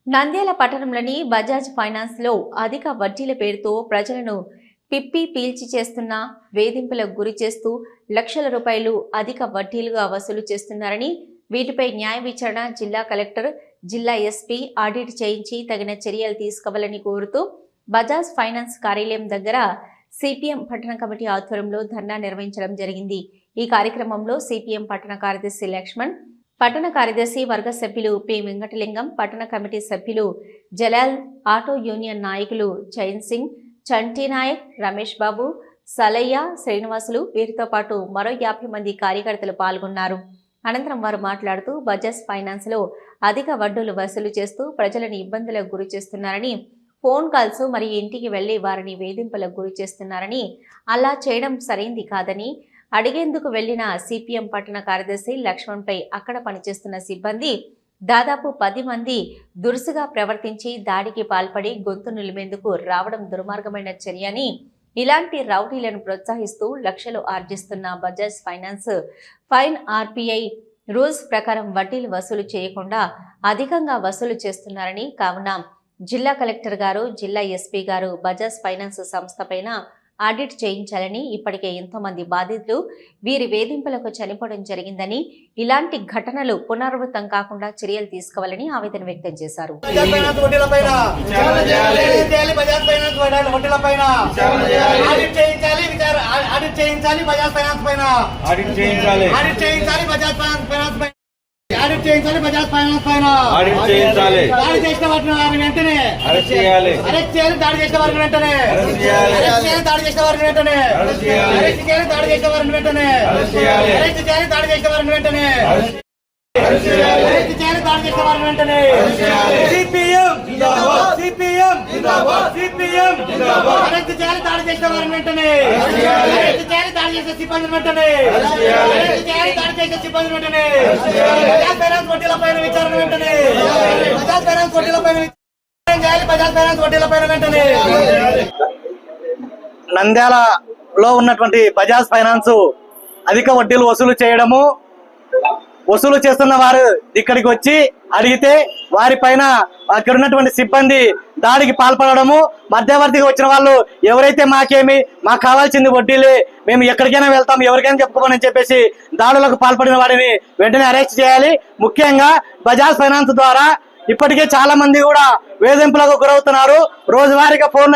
నంద్యాల పట్టణంలోని బజాజ్ ఫైనాన్స్ లో అధిక వడ్డీల పేరుతో ప్రజలను పిప్పి పీల్చి చేస్తున్న వేధింపులకు గురి చేస్తూ లక్షల రూపాయలు అధిక వడ్డీలుగా వసూలు చేస్తున్నారని, వీటిపై న్యాయ విచారణ జిల్లా కలెక్టర్, జిల్లా ఎస్పీ ఆడిట్ చేయించి తగిన చర్యలు తీసుకోవాలని కోరుతూ బజాజ్ ఫైనాన్స్ కార్యాలయం దగ్గర సిపిఎం పట్టణ కమిటీ ఆధ్వర్యంలో ధర్నా నిర్వహించడం జరిగింది. ఈ కార్యక్రమంలో సిపిఎం పట్టణ కార్యదర్శి లక్ష్మణ్, పట్టణ కార్యదర్శి వర్గ సభ్యులు పి వెంకటలింగం, పట్టణ కమిటీ సభ్యులు జలాల్, ఆటో యూనియన్ నాయకులు జైన్ సింగ్, చంటి నాయక్, రమేష్ బాబు, సలయ్య, శ్రీనివాసులు, వీరితో పాటు మరో 50 మంది కార్యకర్తలు పాల్గొన్నారు. అనంతరం వారు మాట్లాడుతూ బజాజ్ ఫైనాన్స్ లో అధిక వడ్డీలు వసూలు చేస్తూ ప్రజలను ఇబ్బందులకు గురి చేస్తున్నారని, ఫోన్ కాల్స్ మరియు ఇంటికి వెళ్లి వారిని వేధింపులకు గురి చేస్తున్నారని, అలా చేయడం సరైంది కాదని అడిగేందుకు వెళ్లిన సిపిఎం పట్టణ కార్యదర్శి లక్ష్మణ్పై అక్కడ పనిచేస్తున్న సిబ్బంది దాదాపు 10 మంది దురుసుగా ప్రవర్తించి దాడికి పాల్పడి గొంతు నిలిమేందుకు రావడం దుర్మార్గమైన చర్య అని, ఇలాంటి రౌడీలను ప్రోత్సహిస్తూ లక్షలు ఆర్జిస్తున్న Bajaj Finance fine RBI rules ప్రకారం వడ్డీలు వసూలు చేయకుండా అధికంగా వసూలు చేస్తున్నారని, కావున జిల్లా కలెక్టర్ గారు, జిల్లా ఎస్పీ గారు బజాజ్ ఫైనాన్స్ సంస్థ పైన ఆడిట్ చేయించాలని, ఇప్పటికే ఎంతో మంది బాధితులు వీరి వేధింపులకు చనిపోవడం జరిగిందని, ఇలాంటి ఘటనలు పునరావృతం కాకుండా చర్యలు తీసుకోవాలని ఆవేదన వ్యక్తం చేశారు. ఆడిట్ చేయించాలి. బజాజ్ ఫైనాన్స్ పైన ఆడిట్ చేయించాలి. దాడి చేసిన వారిని వెంటనే అరెస్ట్ చేయాలి. అరెస్ట్ చేయాలి. దాడి చేసిన వారిని వెంటనే అరెస్ట్ చేయాలి. అరెస్ట్ చేయాలి. దాడి చేసిన వారిని వెంటనే అరెస్ట్ చేయాలి. అరెస్ట్ చేయాలి. దాడి చేసిన వారిని వెంటనే అరెస్ట్ చేయాలి. అరెస్ట్ చేయాలి. దాడి చేసిన వారిని వెంటనే అరెస్ట్ చేయాలి. అరెస్ట్ చేయాలి. దాడి చేసిన వారిని వెంటనే అరెస్ట్ చేయాలి. సిపిఎం జిందాబాద్. సిపిఎం జిందాబాద్. సిపిఎం జిందాబాద్. అరెస్ట్ చేయాలి. దాడి చేసిన వారిని వెంటనే అరెస్ట్ చేయాలి. అరెస్ట్ చేయాలి. దాడి చేసిన సిబ్బందిని వెంటనే అరెస్ట్ చేయాలి. అరెస్ట్ చేయాలి. దాడి చేసిన సిబ్బందిని వెంటనే అరెస్ట్ చేయాలి. బజాజ్ ఫైనాన్స్ వడ్డీలపైన విచారణ వెంటనే బజాజ్ ఫైనాన్స్ వడ్డీలపైన విచారణ చేయాలి. బజాజ్ ఫైనాన్స్ వడ్డీలపైన వెంటనే. నంద్యాలలో ఉన్నటువంటి బజాజ్ ఫైనాన్స్ అధిక వడ్డీలు వసూలు చేస్తున్న వారు ఇక్కడికి వచ్చి అడిగితే వారిపైన అక్కడ ఉన్నటువంటి సిబ్బంది దాడికి పాల్పడము, మధ్యవర్తిగా వచ్చిన వాళ్ళు ఎవరైతే మాకు కావాల్సింది వడ్డీలే, మేము ఎక్కడికైనా వెళ్తాం, ఎవరికైనా చెప్పుకోమని చెప్పేసి దాడులకు పాల్పడిన వారిని వెంటనే అరెస్ట్ చేయాలి. ముఖ్యంగా బజాజ్ ఫైనాన్స్ ద్వారా ఇప్పటికే చాలా మంది కూడా వేధింపులకు గురవుతున్నారు. రోజువారీగా ఫోన్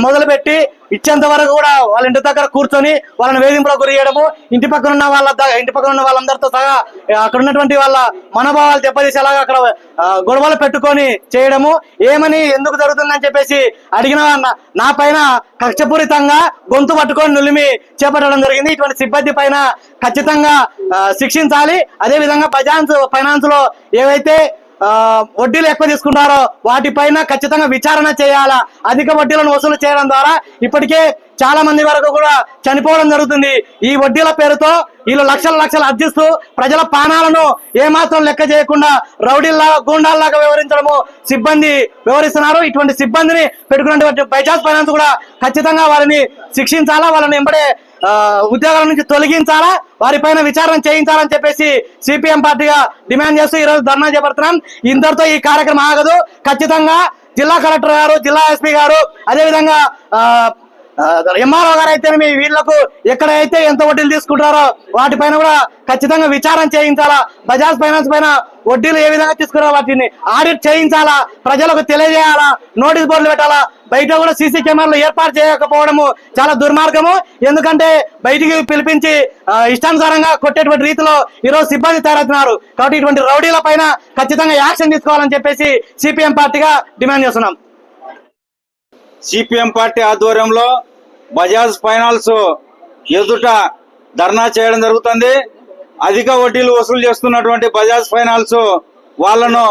మొదలుపెట్టి ఇచ్చేంత వరకు కూడా వాళ్ళ ఇంటి దగ్గర కూర్చొని వాళ్ళని వేధింపులకు గురి చేయడము, ఇంటి పక్కన ఉన్న వాళ్ళందరితో సహా అక్కడ ఉన్నటువంటి వాళ్ళ మనోభావాలు దెబ్బతీసేలాగా అక్కడ గొడవలు పెట్టుకొని చేయడము, ఏమని ఎందుకు జరుగుతుందని చెప్పేసి అడిగిన నా పైన కక్షపూరితంగా గొంతు పట్టుకొని నులిమి చేపట్టడం జరిగింది. ఇటువంటి సిబ్బంది పైన ఖచ్చితంగా శిక్షించాలి. అదే విధంగా బజాజ్ ఫైనాన్స్ లో ఏవైతే వడ్డీలు ఎక్కువ తీసుకుంటారో వాటిపైన ఖచ్చితంగా విచారణ చేయాలా. అధిక వడ్డీలను వసూలు చేయడం ద్వారా ఇప్పటికే చాలా మంది వరకు కూడా చనిపోవడం జరుగుతుంది. ఈ వడ్డీల పేరుతో వీళ్ళు లక్షలు అర్జిస్తూ ప్రజల ప్రాణాలను ఏమాత్రం లెక్క చేయకుండా రౌడీల్లాగా, గూండాల్లాగా వ్యవహరించడము సిబ్బంది వ్యవహరిస్తున్నారు. ఇటువంటి సిబ్బందిని పెట్టుకున్నటువంటి బజాజ్ ఫైనాన్స్ కూడా ఖచ్చితంగా వారిని శిక్షించాలా, వాళ్ళని వెంబడే ఉద్యోగాల నుంచి తొలగించాలా, వారిపైన విచారణ చేయించాలని చెప్పేసి సిపిఎం పార్టీగా డిమాండ్ చేస్తూ ఈ రోజు ధర్నా చేపడుతున్నాం. ఇంతటితో ఈ కార్యక్రమం ఆగదు. ఖచ్చితంగా జిల్లా కలెక్టర్ గారు, జిల్లా ఎస్పీ గారు, అదేవిధంగా ఎంఆర్ఓ గారు అయితే వీళ్లకు ఎక్కడైతే ఎంత వడ్డీలు తీసుకుంటారో వాటిపైన కూడా ఖచ్చితంగా విచారణ చేయించాలా. బజాజ్ ఫైనాన్స్ పైన వడ్డీలు ఏ విధంగా తీసుకున్నారో వాటిని ఆడిట్ చేయించాలా, ప్రజలకు తెలియజేయాలా, నోటీస్ బోర్డులు పెట్టాలా. బయట కూడా సీసీ కెమెరాలు ఏర్పాటు చేయకపోవడము చాలా దుర్మార్గము. ఎందుకంటే బయటికి పిలిపించి ఇష్టానుసారంగా కొట్టేటువంటి రీతిలో ఈరోజు సిబ్బంది తయారవుతున్నారు. కాబట్టి ఇటువంటి రౌడీల పైన ఖచ్చితంగా యాక్షన్ తీసుకోవాలని చెప్పేసి సిపిఎం పార్టీగా డిమాండ్ చేస్తున్నాం. సిపిఎం పార్టీ ఆధ్వర్యంలో బజాజ్ ఫైనాన్స్ ఎదుట ధర్నా చేయడం జరుగుతుంది. అధిక వడ్డీలు వసూలు చేస్తున్నటువంటి బజాజ్ ఫైనాన్స్ వాళ్ళను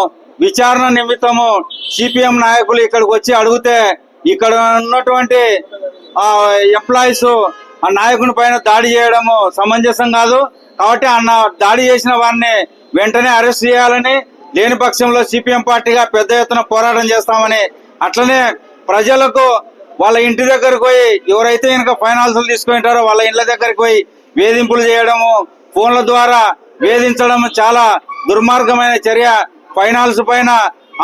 విచారణ నిమిత్తము సిపిఎం నాయకులు ఇక్కడికి వచ్చి అడిగితే ఇక్కడ ఉన్నటువంటి ఎంప్లాయీస్ ఆ నాయకుని పైన దాడి చేయడము సమంజసం కాదు. కాబట్టి దాడి చేసిన వారిని వెంటనే అరెస్ట్ చేయాలని, లేని పక్షంలో సిపిఎం పార్టీగా పెద్ద ఎత్తున పోరాటం చేస్తామని, అట్లనే ప్రజలకు వాళ్ళ ఇంటి దగ్గరకు పోయి ఎవరైతే కనుక ఫైనాన్సులు తీసుకుంటారో వాళ్ళ ఇండ్ల దగ్గరికి పోయి వేధింపులు చేయడము, ఫోన్ల ద్వారా వేధించడం చాలా దుర్మార్గమైన చర్య. ఫైనాన్స్ పైన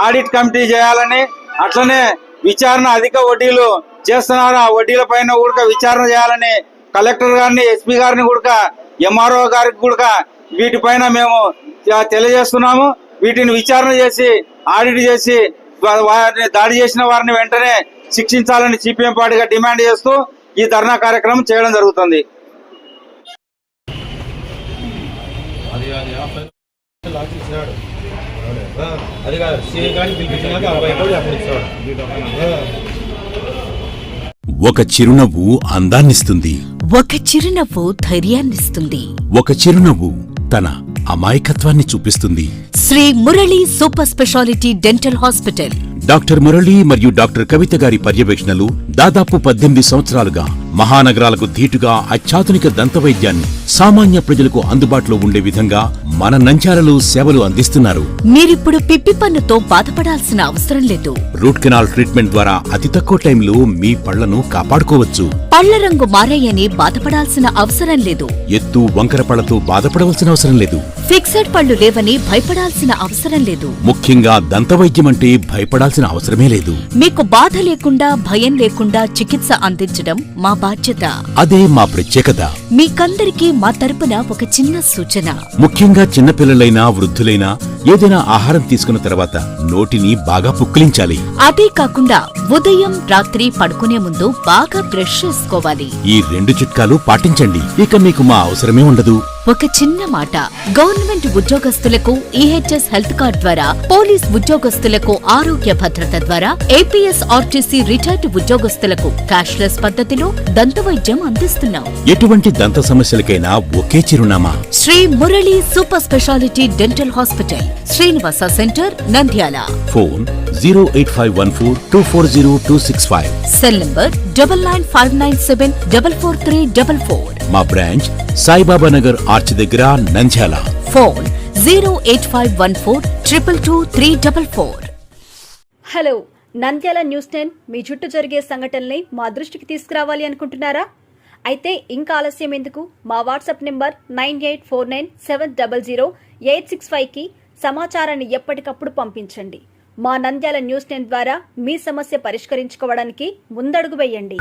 ఆడిట్ కమిటీ చేయాలని, అట్లనే విచారణ అధిక వడ్డీలు చేస్తున్నారు ఆ వడ్డీల పైన కూడా విచారణ చేయాలని కలెక్టర్ గారిని, ఎస్పీ గారిని కూడా, ఎంఆర్ఓ గారికి కూడా వీటిపైన మేము తెలియజేస్తున్నాము. వీటిని విచారణ చేసి ఆడిట్ చేసి వారిని దాడి చేసిన వారిని వెంటనే శిక్షించాలని సిపిఎం పార్టీగా డిమాండ్ చేస్తూ ఈ ధర్నా కార్యక్రమం చేయడం జరుగుతుంది. ఒక చిరునవ్వు అందాన్నిస్తుంది, ఒక చిరునవ్వు ధైర్యాన్నిస్తుంది, ఒక చిరునవ్వు తన అమాయకత్వాన్ని చూపిస్తుంది. Shri Murali super speciality dental hospital. Doctor Murali మరియు డాక్టర్ కవిత గారి పర్యవేక్షణలు దాదాపు 18 సంవత్సరాలుగా మహానగరాలకు ధీటుగా అత్యాధునిక దంతవైద్యాన్ని సామాన్య ప్రజలకు అందుబాటులో ఉండే విధంగా మన నంద్యాలలో సేవలు అందిస్తున్నారు. మీరిప్పుడు పిప్పి పన్నుతో బాధపడాల్సిన అవసరం లేదు. రూట్ కెనాల్ ట్రీట్మెంట్ ద్వారా అతి తక్కువ టైంలో మీ పళ్లను కాపాడుకోవచ్చు. పళ్ల రంగు మారాయని బాధపడాల్సిన అవసరం లేదు. ఎత్తు వంకర పళ్లతో బాధపడవలసిన అవసరం లేదు. ఫిక్సెడ్ పళ్లు లేవని భయపడాల్సిన అవసరం లేదు. ముఖ్యంగా దంతవైద్యం అంటే భయపడాల్సిన అవసరమే లేదు. మీకు బాధ లేకుండా, భయం లేకుండా చికిత్స అందించడం మా బాధ్యత. అదే మా ప్రత్యేకత. మీకందరికీ మా తరపున ఒక చిన్న సూచన. ముఖ్యంగా చిన్నపిల్లలైనా వృద్ధులైనా ఏదైనా ఆహారం తీసుకున్న తర్వాత నోటిని బాగా పుక్కిలించాలి. అదే కాకుండా ఉదయం, రాత్రి పడుకునే ముందు బాగా బ్రష్ చేసుకోవాలి. ఈ 2 చిట్కాలు పాటించండి, ఇక మీకు మా అవసరమే ఉండదు. ఒక చిన్న మాట, గవర్నమెంట్ ఉద్యోగస్తులకు ఈహెచ్ఎస్ హెల్త్ కార్డ్ ద్వారా, పోలీస్ ఉద్యోగస్తులకు ఆరోగ్య భద్రత ద్వారా, ఏపీఎస్ ఆర్టీసీ రిటైర్డ్ ఉద్యోగస్తులకు క్యాష్లెస్ పద్ధతిలో దంతవైద్యం అందిస్తున్నాం. ఎటువంటి దంత సమస్యలకైనా ఒకే చిరునామా, Shri Murali super speciality dental hospital, Srinivasa centre, Nandyal. Phone 08514240265. Cell number 9959744344. మా బ్రాంచ్ సాయిబాబా నగర్ ఆర్చ్ దగ్గర, Nandyal. Phone 08514222344. Hello, Nandyal news 10 మీ చుట్టూ జరిగే సంఘటనల్ని మా దృష్టికి తీసుకురావాలి అనుకుంటున్నారా? అయితే ఇంకా ఆలస్యం ఎందుకు? మా వాట్సాప్ నెంబర్ 9849700865కి సమాచారాన్ని ఎప్పటికప్పుడు పంపించండి. మా నంద్యాల న్యూస్ 10 ద్వారా మీ సమస్య పరిష్కరించుకోవడానికి ముందడుగు వేయండి.